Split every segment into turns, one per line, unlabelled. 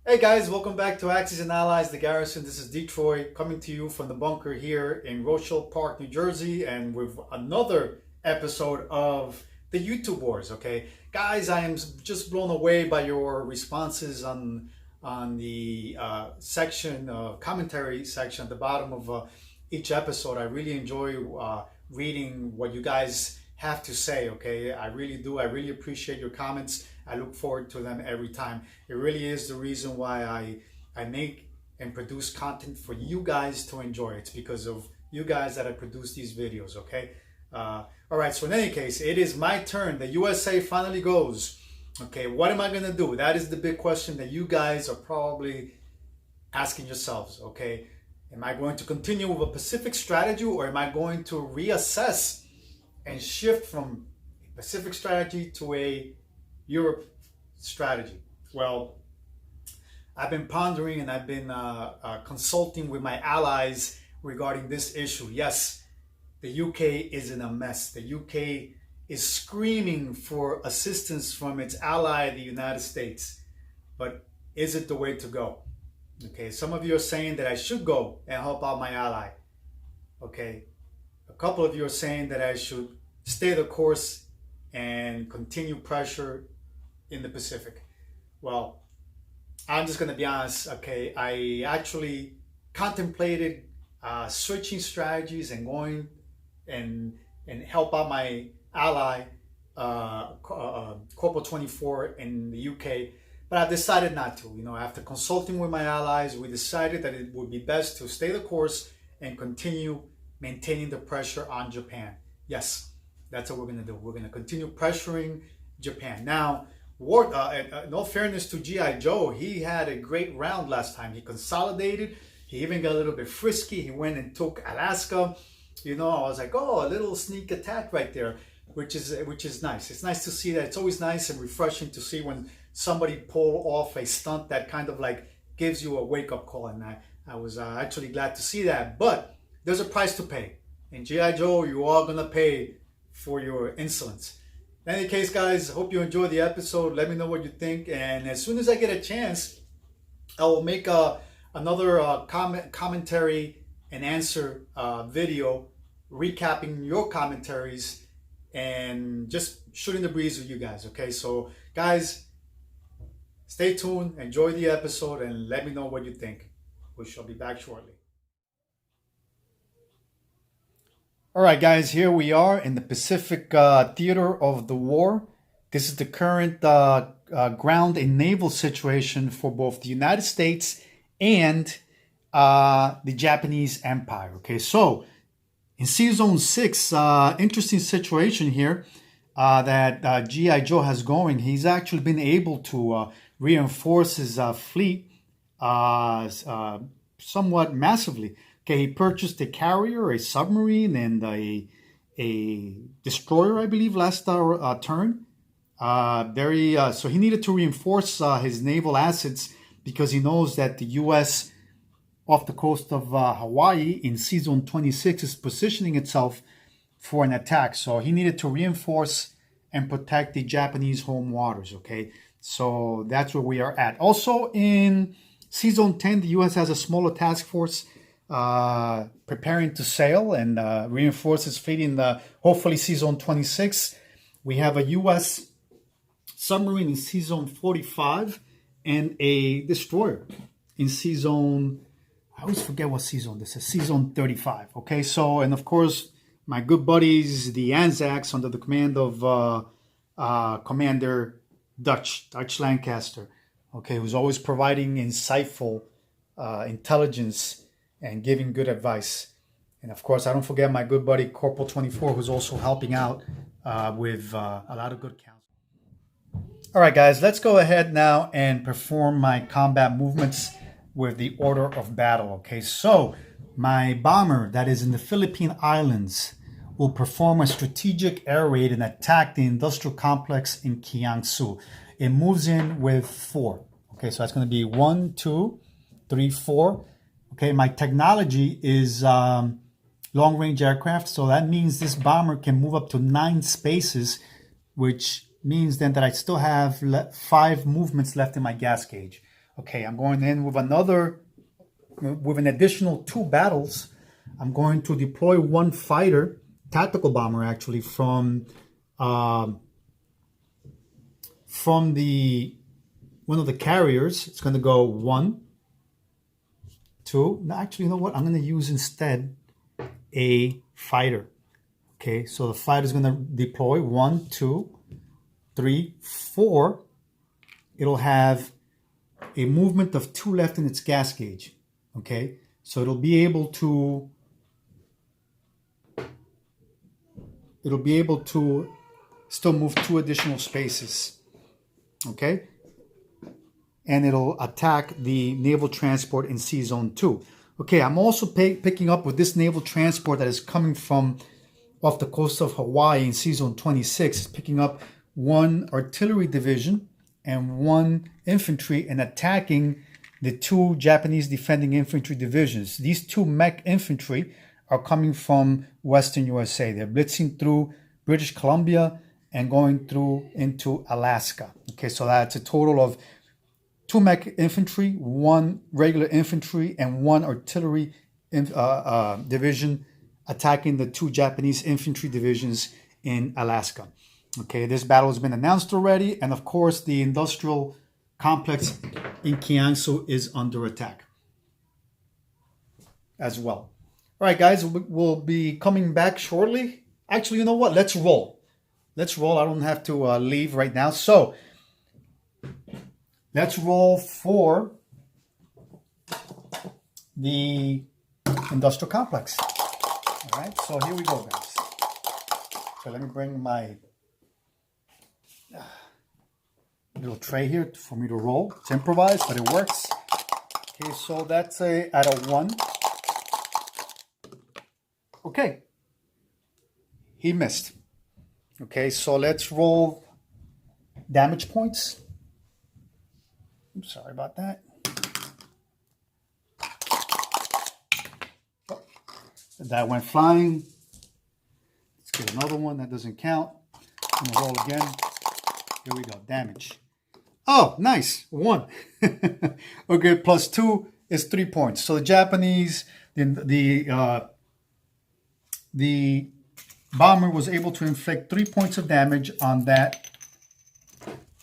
Hey guys, welcome back to Axis and Allies, the Garrison. This is Detroit coming to you from the bunker here in Rochelle Park, New Jersey, and with another episode of the YouTube Wars. Okay, guys, I am just blown away by your responses on the section, commentary section at the bottom of each episode. I really enjoy reading what you guys have to say. Okay, I really do. I really appreciate your comments. I look forward to them every time. It really is the reason why I make and produce content for you guys to enjoy. It's because of you guys that I produce these videos, okay? All right, so in any case, it is my turn. The USA finally goes. Okay, what am I gonna do? That is the big question that you guys are probably asking yourselves, okay? Am I going to continue with a Pacific strategy, or am I going to reassess and shift from a Pacific strategy to a Europe strategy? Well, I've been pondering and I've been consulting with my allies regarding this issue. Yes, the UK is in a mess. The UK is screaming for assistance from its ally, the United States. But is it the way to go? Okay, some of you are saying that I should go and help out my ally. Okay, a couple of you are saying that I should stay the course and continue pressure in the Pacific. Well, I'm just going to be honest. Okay, I actually contemplated switching strategies and going and help out my ally, Corporal 24 in the UK, but I decided not to. You know, after consulting with my allies, we decided that it would be best to stay the course and continue maintaining the pressure on Japan. Yes, that's what we're going to do. We're going to continue pressuring Japan. Now, in all fairness to G.I. Joe, he had a great round last time. He consolidated. He even got a little bit frisky. He went and took Alaska. You know, I was like, oh, a little sneak attack right there, which is nice. It's nice to see that. It's always nice and refreshing to see when somebody pull off a stunt that kind of like gives you a wake-up call. And I was actually glad to see that. But there's a price to pay. And G.I. Joe, you are going to pay for your insolence. In any case, guys, hope you enjoyed the episode. Let me know what you think. And as soon as I get a chance, I will make another commentary and answer video recapping your commentaries and just shooting the breeze with you guys. Okay, so guys, stay tuned, enjoy the episode, and let me know what you think. We shall be back shortly. All right, guys, here we are in the Pacific theater of the war. This is the current ground and naval situation for both the United States and the Japanese Empire. Okay, so in Sea Zone 6, interesting situation here that G.I. Joe has going. He's actually been able to reinforce his fleet somewhat massively. Okay, he purchased a carrier, a submarine, and a destroyer, I believe, last turn. So he needed to reinforce his naval assets because he knows that the U.S. off the coast of Hawaii in Sea Zone 26 is positioning itself for an attack. So he needed to reinforce and protect the Japanese home waters. Okay, so that's where we are at. Also in Sea Zone 10, the U.S. has a smaller task force preparing to sail and reinforce its fleet in the hopefully Sea Zone 26. We have a U.S. submarine in Sea Zone 45 and a destroyer in Sea Zone, I always forget what Sea Zone this is, Sea Zone 35. Okay, so, and of course, my good buddies, the Anzacs, under the command of Commander Dutch Lancaster, okay, who's always providing insightful intelligence and giving good advice. And of course, I don't forget my good buddy Corporal 24, who's also helping out with a lot of good counsel. All right, guys, let's go ahead now and perform my combat movements with the order of battle. Okay, so my bomber that is in the Philippine Islands will perform a strategic air raid and attack the industrial complex in Kiangsu. It moves in with 4. Okay, so that's going to be 1, 2, 3, 4. Okay, my technology is long-range aircraft, so that means this bomber can move up to 9 spaces, which means then that I still have 5 movements left in my gas gauge. Okay, I'm going in with an additional 2 battles. I'm going to deploy 1 fighter, tactical bomber actually, from the one of the carriers. It's going to go 1, 2. No, actually, you know what? I'm going to use instead a fighter. Okay, so the fighter is going to deploy 1, 2, 3, 4. It'll have a movement of 2 left in its gas gauge. Okay, so it'll be able to still move 2 additional spaces. Okay, and it'll attack the naval transport in Sea Zone 2. Okay, I'm also picking up with this naval transport that is coming from off the coast of Hawaii in Sea Zone 26, picking up 1 artillery division and 1 infantry and attacking the 2 Japanese defending infantry divisions. These 2 mech infantry are coming from Western USA. They're blitzing through British Columbia and going through into Alaska. Okay, so that's a total of 2 mech infantry, 1 regular infantry, and 1 artillery division attacking the 2 Japanese infantry divisions in Alaska. Okay, this battle has been announced already, and of course the industrial complex in Kiangsu is under attack as well. All right, guys, we'll be coming back shortly. Actually, you know what? Let's roll. Let's roll. I don't have to leave right now. So let's roll for the industrial complex. All right, so here we go, guys. So let me bring my little tray here for me to roll. It's improvised, but it works. Okay, so that's at a 1. Okay, he missed. Okay, so let's roll damage points. I'm sorry about that. Oh, that went flying. Let's get another one. That doesn't count. I'm gonna roll again. Here we go. Damage. Oh, nice. 1. Okay, plus 2 is 3 points. So the Japanese, the bomber was able to inflict 3 points of damage on that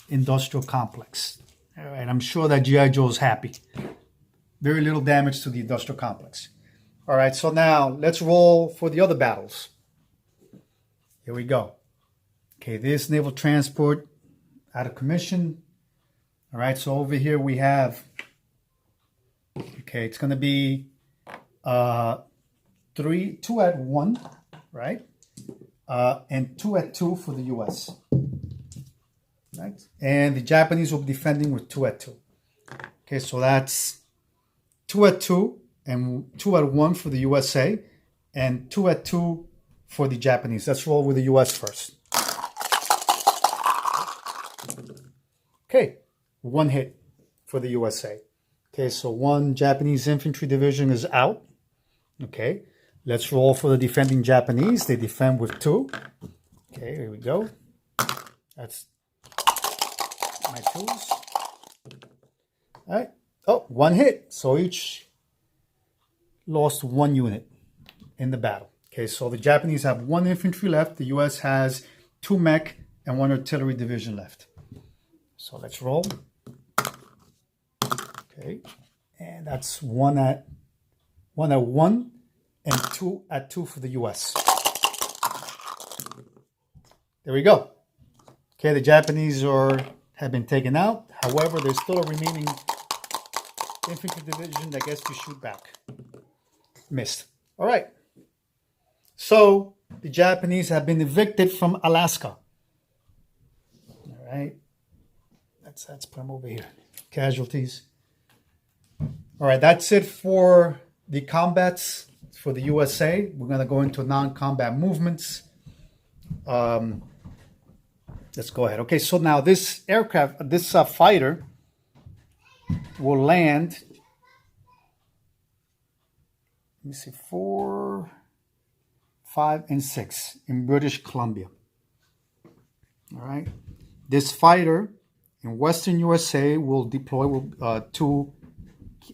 industrial complex. All right, I'm sure that G.I. Joe is happy. Very little damage to the industrial complex. All right, so now let's roll for the other battles. Here we go. Okay, this naval transport out of commission. All right, so over here we have, okay, it's going to be 2 at 1, right? And 2 at 2 for the U.S. Right? And the Japanese will be defending with 2 at 2. Okay, so that's 2 at 2 and 2 at 1 for the U.S.A. and 2 at 2 for the Japanese. Let's roll with the U.S. first. Okay, 1 hit for the U.S.A. Okay, so 1 Japanese infantry division is out. Okay, let's roll for the defending Japanese. They defend with 2. Okay, here we go. That's my 2s. All right. Oh, 1 hit. So each lost 1 unit in the battle. Okay, so the Japanese have 1 infantry left. The U.S. has 2 mech and 1 artillery division left. So let's roll. Okay, and that's 1 at 1 and 2 at 2 for the U.S. There we go. Okay, the Japanese have been taken out. However, there's still a remaining infantry division that gets to shoot back. Missed. All right. So the Japanese have been evicted from Alaska. All right. Let's put them over here. Casualties. All right, that's it for the combats for the U.S.A. We're going to go into non-combat movements. Let's go ahead. Okay, so now this aircraft, this fighter will land, let me see, 4, 5, and 6 in British Columbia. All right. This fighter in Western USA will deploy to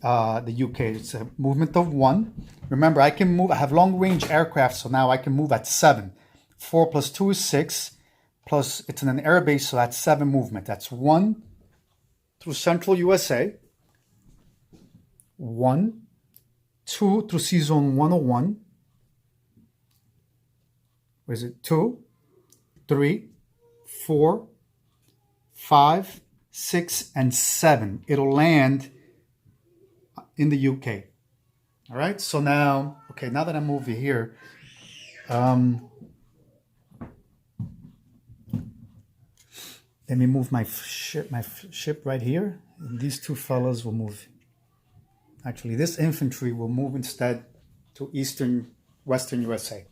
the UK. It's a movement of 1. Remember, I can move. I have long-range aircraft, so now I can move at 7. 4 plus 2 is 6. Plus, it's in an air base, so that's 7 movement. That's 1 through Central USA. 1, 2 through Sea Zone 101. Where is it? 2, 3, 4, 5, 6, and 7. It'll land in the UK. All right. So now, okay, now that I'm over here, let me move my ship right here. And these two fellows will move. Actually, this infantry will move instead to Western USA.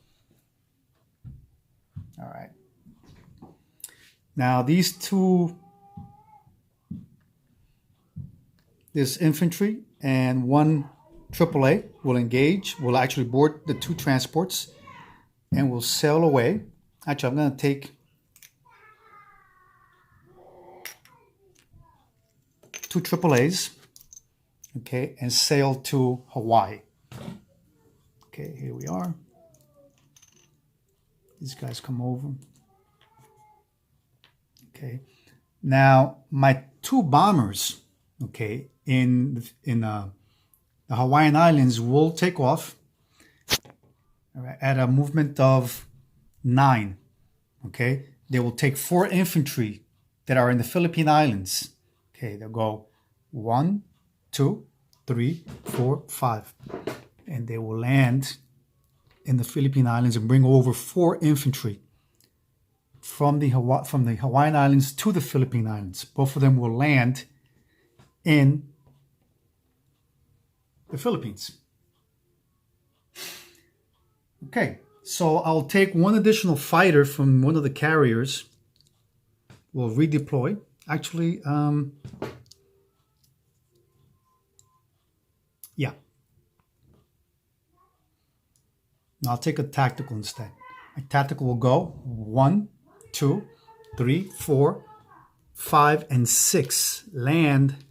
All right. Now these two, this infantry and 1 AAA will engage. Will actually board the 2 transports and will sail away. Actually, I'm going to take 2 AAAs, okay, and sail to Hawaii. Okay, here we are. These guys come over. Okay, now my 2 bombers, okay, in the Hawaiian Islands will take off, all right, at a movement of 9. Okay, they will take 4 infantry that are in the Philippine Islands. Okay, they'll go 1, 2, 3, 4, 5, and they will land in the Philippine Islands and bring over 4 infantry from the Hawaiian Islands to the Philippine Islands. Both of them will land in the Philippines. Okay, so I'll take 1 additional fighter from one of the carriers. We'll redeploy. Actually, yeah. I'll take a tactical instead. My tactical will go 1, 2, 3, 4, 5, and 6. Land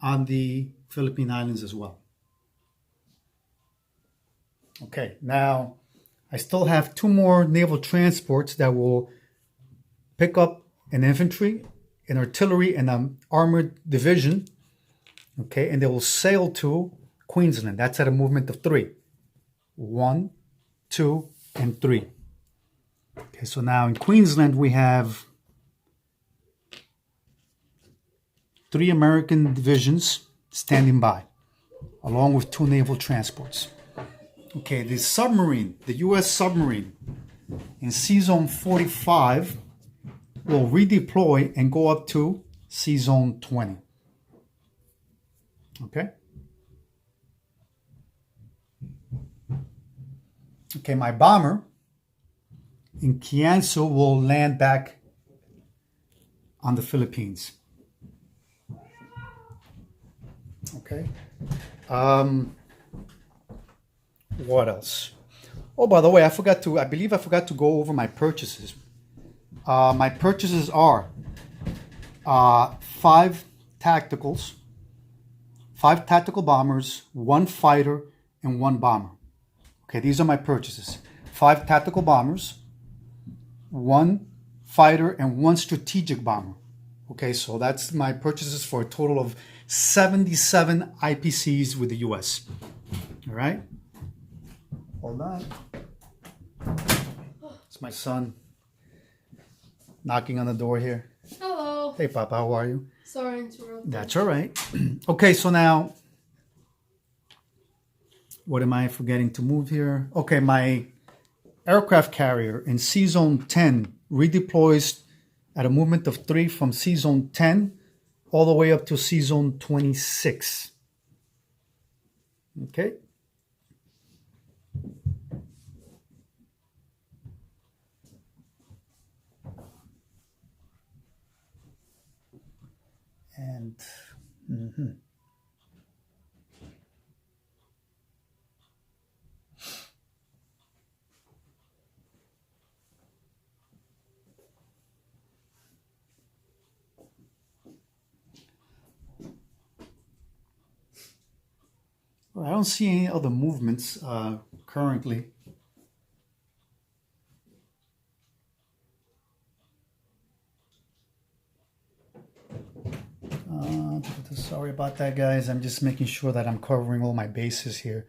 on the Philippine Islands as well. Okay, now I still have 2 more naval transports that will pick up an infantry, an artillery, and an armored division. Okay, and they will sail to Queensland. That's at a movement of 3. 1, 2, and 3. Okay, so now in Queensland we have 3 American divisions standing by, along with 2 naval transports. Okay, the submarine, the U.S. submarine in Sea Zone 45 will redeploy and go up to Sea Zone 20. Okay? Okay, my bomber in Kiansu will land back on the Philippines. Okay. What else? Oh, by the way, I believe I forgot to go over my purchases. My purchases are 5 tacticals, 5 tactical bombers, 1 fighter, and 1 bomber. Okay, these are my purchases. 5 tactical bombers, 1 fighter, and 1 strategic bomber. Okay, so that's my purchases for a total of 77 IPCs with the U.S. All right? Hold on. It's my son knocking on the door here.
Hello.
Hey, Papa, how are you?
Sorry to interrupt.
That's all right. Okay, so now, what am I forgetting to move here? Okay, my aircraft carrier in Sea Zone 10 redeploys at a movement of 3 from Sea Zone 10 all the way up to Sea Zone 26. Okay. And I don't see any other movements currently. Sorry about that, guys. I'm just making sure that I'm covering all my bases here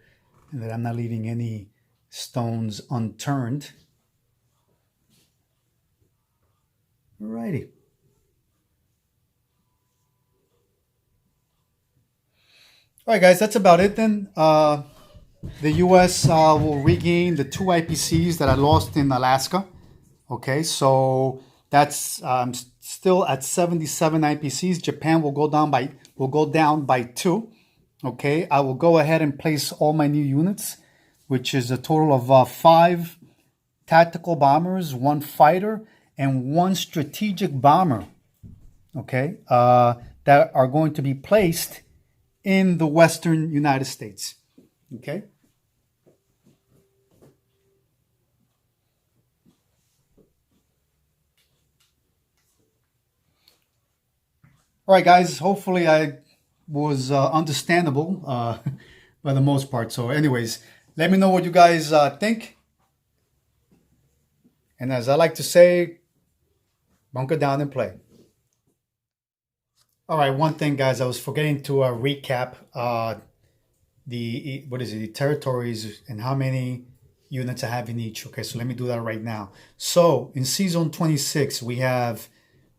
and that I'm not leaving any stones unturned. Alrighty. All right, guys, that's about it then. The U.S. Will regain the 2 IPCs that I lost in Alaska. Okay, so that's still at 77 IPCs. Japan will go down by 2. Okay, I will go ahead and place all my new units, which is a total of 5 tactical bombers, 1 fighter, and 1 strategic bomber. Okay, that are going to be placed in the Western United States. Okay. All right, guys. Hopefully, I was understandable by the most part. So, anyways, let me know what you guys think. And as I like to say, bunker down and play. All right, one thing, guys, I was forgetting to recap the territories and how many units I have in each. Okay, so let me do that right now. So in Season 26, we have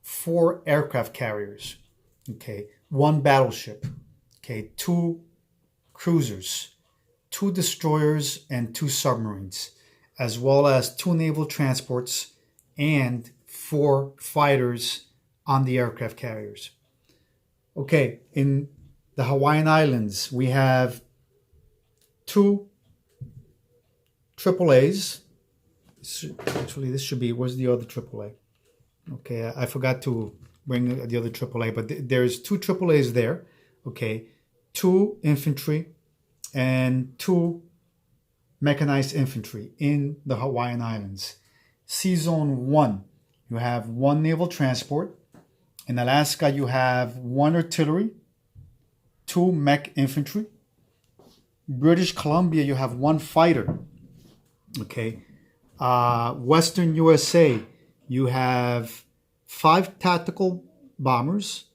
4 aircraft carriers. Okay, 1 battleship. Okay, 2 cruisers, 2 destroyers, and 2 submarines, as well as 2 naval transports and 4 fighters on the aircraft carriers. Okay, in the Hawaiian Islands, we have 2 AAAs. Actually, this should be, where's the other AAA? Okay, I forgot to bring the other AAA, but there's 2 AAAs there. Okay, 2 infantry and 2 mechanized infantry in the Hawaiian Islands. Sea Zone 1, you have 1 naval transport. In Alaska, you have 1 artillery, 2 mech infantry. British Columbia, you have 1 fighter. Okay. Western USA, you have 5 tactical bombers,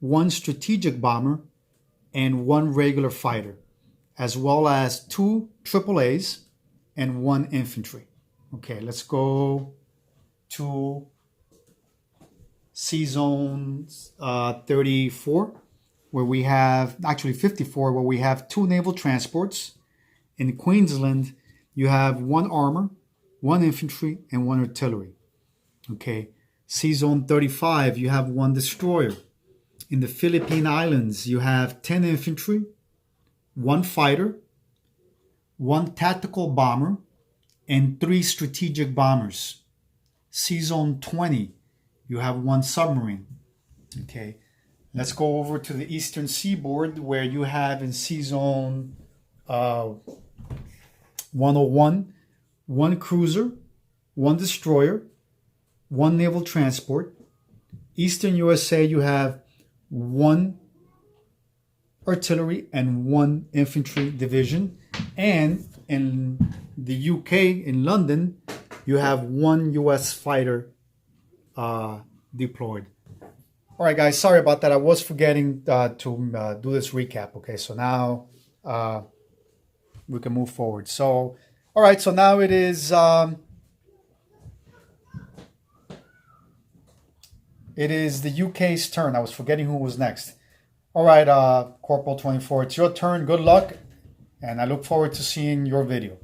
1 strategic bomber, and 1 regular fighter, as well as 2 AAAs and 1 infantry. Okay, let's go to Sea Zone 34, where we have, actually 54, where we have 2 naval transports. In Queensland, you have 1 armor, 1 infantry, and 1 artillery. Okay. Sea Zone 35, you have 1 destroyer. In the Philippine Islands, you have 10 infantry, 1 fighter, 1 tactical bomber, and 3 strategic bombers. Sea Zone 20, you have 1 submarine. Okay, let's go over to the eastern seaboard, where you have in Sea Zone 101, 1 cruiser, 1 destroyer, 1 naval transport. Eastern USA, you have 1 artillery and 1 infantry division. And in the UK, in London, you have 1 US fighter deployed. All right, guys, sorry about that. I was forgetting to do this recap. Okay, so now we can move forward. So, all right, so now it is the UK's turn. I was forgetting who was next. All right, Corporal 24, it's your turn. Good luck, and I look forward to seeing your video.